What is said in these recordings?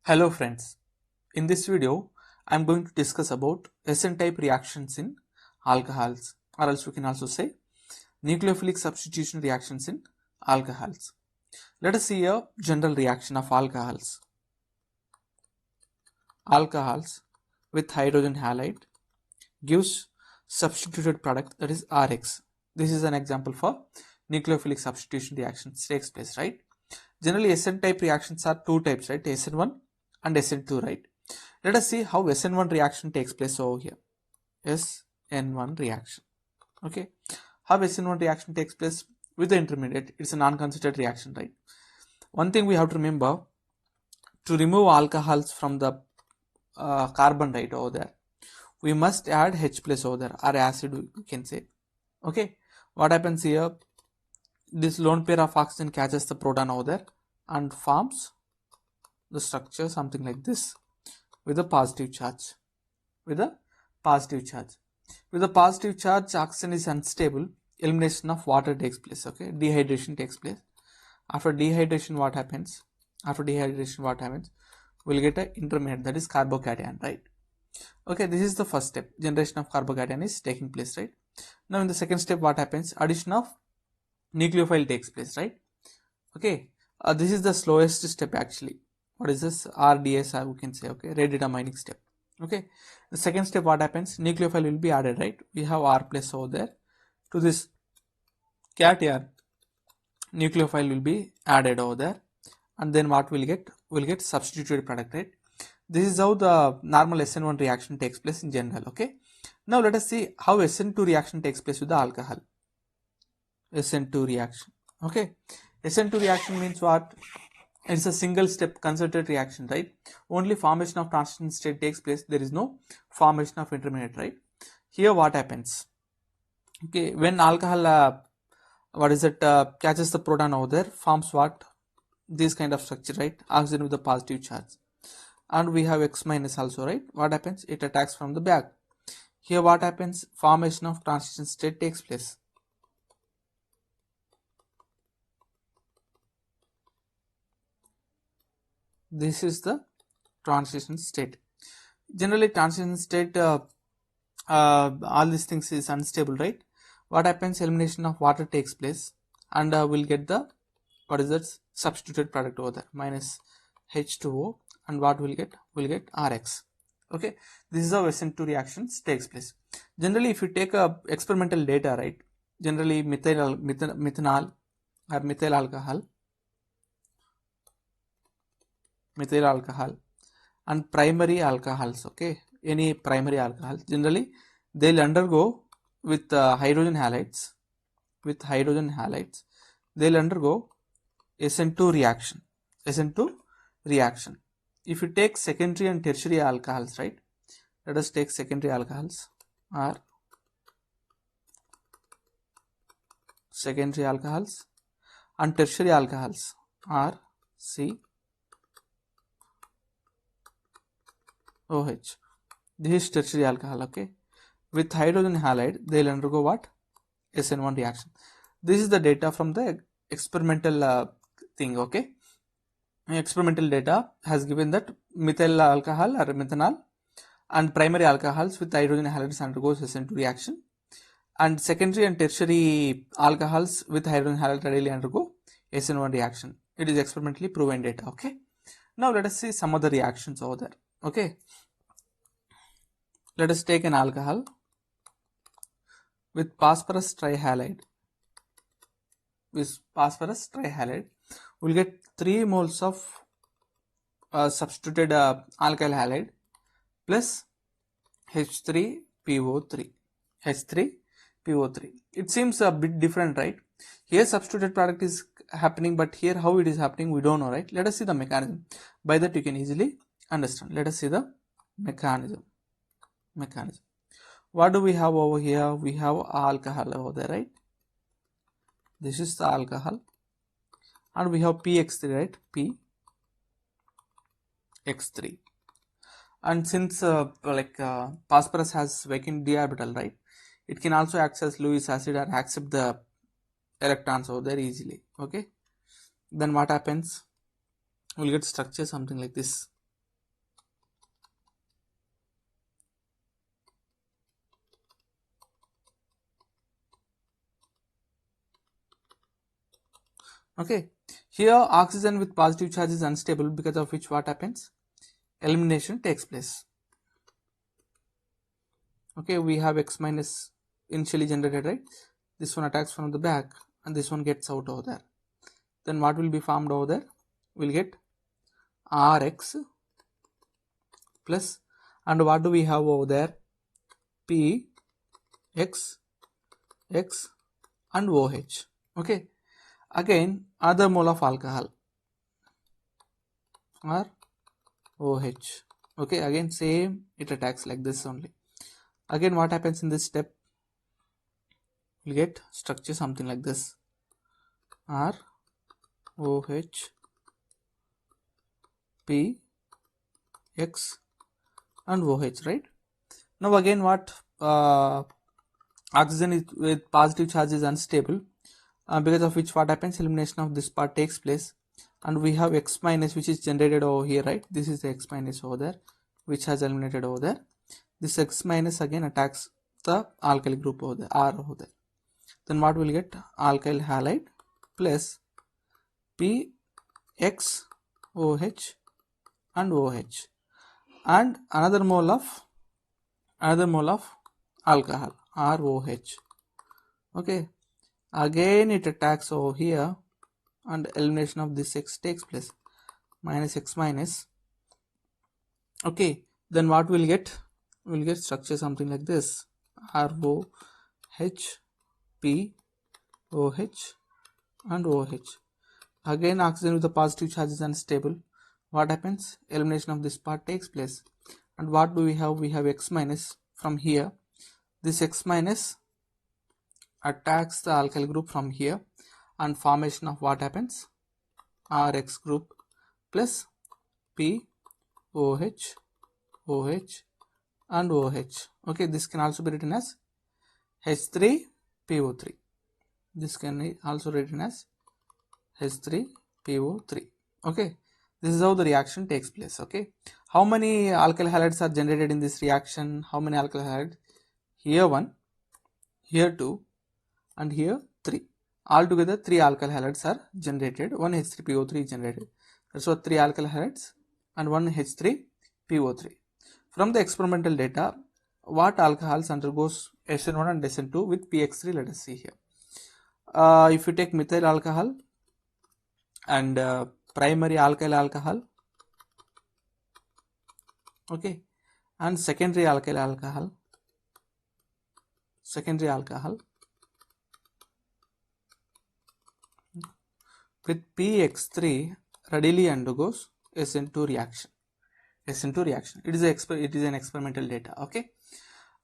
Hello friends, in this video I am going to discuss about SN type reactions in alcohols, or else we can also say nucleophilic substitution reactions in alcohols. Let us see a general reaction of alcohols. Alcohols with hydrogen halide gives substituted product, that is RX. This is an example for nucleophilic substitution reactions takes place, right? Generally SN type reactions are two types, right? SN1 and SN2, right? Let us see how SN1 reaction takes place over here. SN1 reaction. Okay. How SN1 reaction takes place with the intermediate? It's a non-considered reaction, right? One thing we have to remember, to remove alcohols from the carbon, right, over there, we must add H plus over there, or acid we can say. Okay. What happens here? This lone pair of oxygen catches the proton over there and forms the structure something like this with a positive charge. With a positive charge. With a positive charge, oxygen is unstable. Elimination of water takes place. Okay, dehydration takes place. After dehydration, what happens? We'll get an intermediate, that is carbocation, right? Okay, this is the first step. Generation of carbocation is taking place, right? Now in the second step, what happens? Addition of nucleophile takes place, right? Okay, this is the slowest step actually. What is this? RDS, we can say. Okay, redetermining step. Okay, the second step, what happens? Nucleophile will be added, right? We have R plus over there. To this cation, nucleophile will be added over there, and then what we'll get? We'll get substituted product, right? This is how the normal SN1 reaction takes place in general. Okay, now let us see how SN2 reaction takes place with the alcohol. SN2 reaction. Okay, SN2 reaction means what? It's a single step concerted reaction, right? Only formation of transition state takes place. There is no formation of intermediate, right? Here what happens? Okay, when alcohol catches the proton over there, forms what? This kind of structure, right? Oxygen with a positive charge, and we have X minus also, right? What happens? It attacks from the back. Here what happens? Formation of transition state takes place. This is the transition state. Generally transition state, all these things is unstable, right? What happens? Elimination of water takes place, and we'll get the, what is that, substituted product over there, minus H2O, and what we'll get? We'll get RX. Okay, this is how SN2 reactions takes place. Generally, if you take a experimental data, right, generally methanol or methyl alcohol and primary alcohols, okay, any primary alcohol, generally they'll undergo with hydrogen halides, they'll undergo SN2 reaction. If you take secondary and tertiary alcohols, right, let us take secondary alcohols, or secondary alcohols, and tertiary alcohols are COH. This is tertiary alcohol. Okay, with hydrogen halide, they'll undergo what? SN1 reaction. This is the data from the experimental thing. Okay, experimental data has given that methyl alcohol or methanol and primary alcohols with hydrogen halides undergoes SN2 reaction, and secondary and tertiary alcohols with hydrogen halide readily undergo SN1 reaction. It is experimentally proven data. Okay, now let us see some other reactions over there. Okay, let us take an alcohol with phosphorus trihalide. We'll get 3 moles of substituted alkyl halide plus H3PO3. It seems a bit different, right? Here substituted product is happening, but here how it is happening we don't know, right? Let us see the mechanism. By that you can easily understand. Let us see the mechanism. What do we have over here? We have alcohol over there, right? This is the alcohol, and we have PX3, right? PX3. And since phosphorus has vacant d orbital, right, it can also act as Lewis acid or accept the electrons over there easily. Okay, then what happens? We'll get structure something like this. Okay, here oxygen with positive charge is unstable, because of which what happens? Elimination takes place. Okay, we have X minus initially generated, right? This one attacks from the back and this one gets out over there. Then what will be formed over there? We'll get Rx plus, and what do we have over there? P, X, X and OH. Okay, again other mole of alcohol, or OH. Okay, again same, it attacks like this only. Again what happens in this step? We'll get structure something like this, R, OH, P, X and OH, right? Now again what, oxygen is with positive charge is unstable, because of which what happens? Elimination of this part takes place, and we have X minus which is generated over here, right? This is the X minus over there which has eliminated over there. This X minus again attacks the alkyl group over there, R over there. Then what will get? Alkyl halide plus P, X, OH and OH, and another mole of alcohol, ROH. Okay, again it attacks over here and elimination of this X takes place, minus X minus. Okay, then what we'll get? We'll get structure something like this, ROH, P, OH and OH. Again oxygen with the positive charge is unstable. What happens? Elimination of this part takes place, and what do we have? We have X minus from here. This X minus attacks the alkyl group from here, and formation of what happens? RX group plus P, OH, OH and OH. Okay, this can also be written as H3PO3. This can also be written as H3PO3. Okay, this is how the reaction takes place. Okay, how many alkyl halides are generated in this reaction? How many alkyl halides? Here 1, here 2 and here 3. Altogether 3 alkyl halides are generated. 1 H3PO3 is generated. That's what 3 alkyl halides and 1 H3PO3. From the experimental data, what alcohols undergoes SN1 and SN2 with PX3? Let us see here. If you take methyl alcohol and primary alkyl alcohol, okay, and secondary alkyl alcohol, with PX3 readily undergoes SN2 reaction. It is an experimental data. Okay,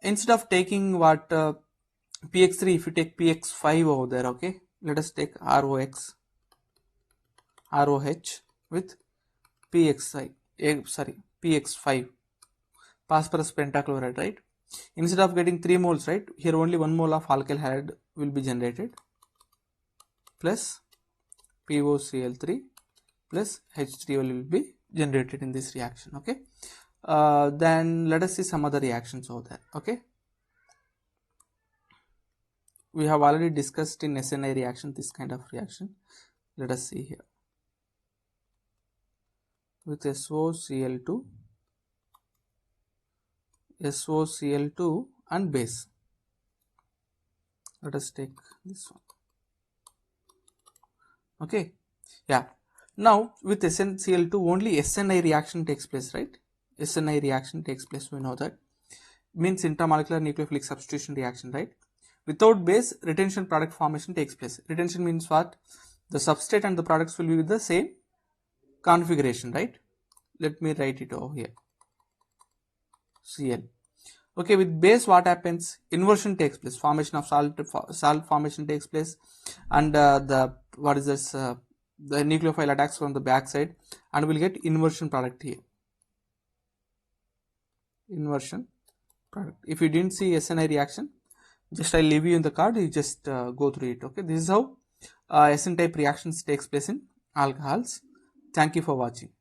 instead of taking what PX3, if you take PX5 over there, okay, let us take ROH with PX5, phosphorus pentachloride, right? Instead of getting 3 moles, right, here only 1 mole of alkyl halide will be generated, plus POCl3 plus H3O will be generated in this reaction. Okay, then let us see some other reactions over there. Okay, we have already discussed in SNI reaction this kind of reaction. Let us see here with SOCl2 and base. Let us take this one. Okay, yeah, now with SnCl2 only SNI reaction takes place, right? SNI reaction takes place, we know that, means intramolecular nucleophilic substitution reaction, right? Without base, retention product formation takes place. Retention means what? The substrate and the products will be with the same configuration, right? Let me write it over here, Cl. Okay, with base what happens? Inversion takes place, formation of salt formation takes place, and the nucleophile attacks from the back side, and we'll get inversion product here. Inversion product. If you didn't see SNI reaction, just I'll leave you in the card, you just go through it. Okay, this is how SN type reactions takes place in alcohols. Thank you for watching.